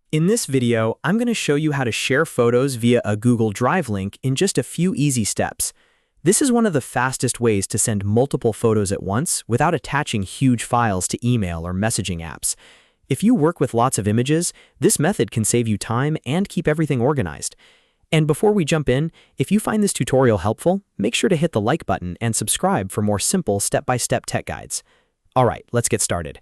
In this video, I'm going to show you how to share photos via a Google Drive link in just a few easy steps. This is one of the fastest ways to send multiple photos at once without attaching huge files to email or messaging apps. If you work with lots of images, this method can save you time and keep everything organized. And before we jump in, if you find this tutorial helpful, make sure to hit the like button and subscribe for more simple step-by-step tech guides. Alright, let's get started.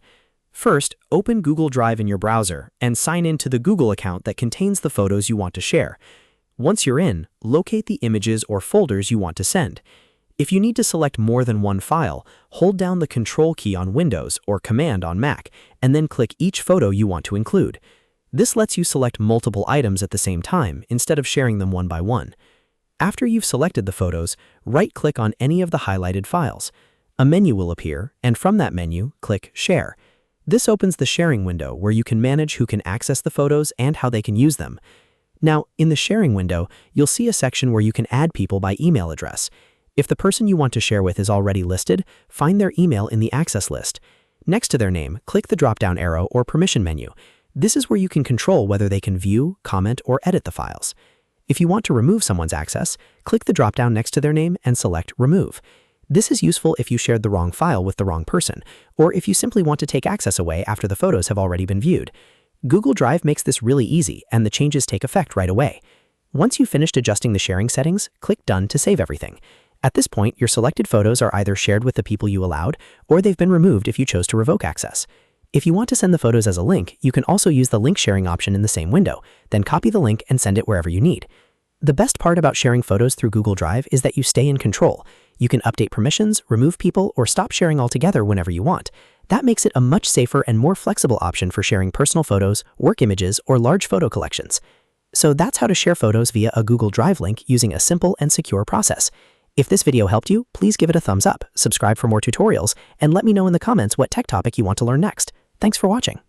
First, open Google Drive in your browser and sign in to the Google account that contains the photos you want to share. Once you're in, locate the images or folders you want to send. If you need to select more than one file, hold down the Control key on Windows or Command on Mac, and then click each photo you want to include. This lets you select multiple items at the same time instead of sharing them one by one. After you've selected the photos, right-click on any of the highlighted files. A menu will appear, and from that menu, click Share. This opens the sharing window where you can manage who can access the photos and how they can use them. Now, in the sharing window, you'll see a section where you can add people by email address. If the person you want to share with is already listed, find their email in the access list. Next to their name, click the drop-down arrow or permission menu. This is where you can control whether they can view, comment, or edit the files. If you want to remove someone's access, click the drop-down next to their name and select Remove. This is useful if you shared the wrong file with the wrong person, or if you simply want to take access away after the photos have already been viewed. Google Drive makes this really easy, and the changes take effect right away. Once you've finished adjusting the sharing settings, click Done to save everything. At this point, your selected photos are either shared with the people you allowed, or they've been removed if you chose to revoke access. If you want to send the photos as a link, you can also use the link sharing option in the same window, then copy the link and send it wherever you need. The best part about sharing photos through Google Drive is that you stay in control. You can update permissions, remove people, or stop sharing altogether whenever you want. That makes it a much safer and more flexible option for sharing personal photos, work images, or large photo collections. So that's how to share photos via a Google Drive link using a simple and secure process. If this video helped you, please give it a thumbs up, subscribe for more tutorials, and let me know in the comments what tech topic you want to learn next. Thanks for watching.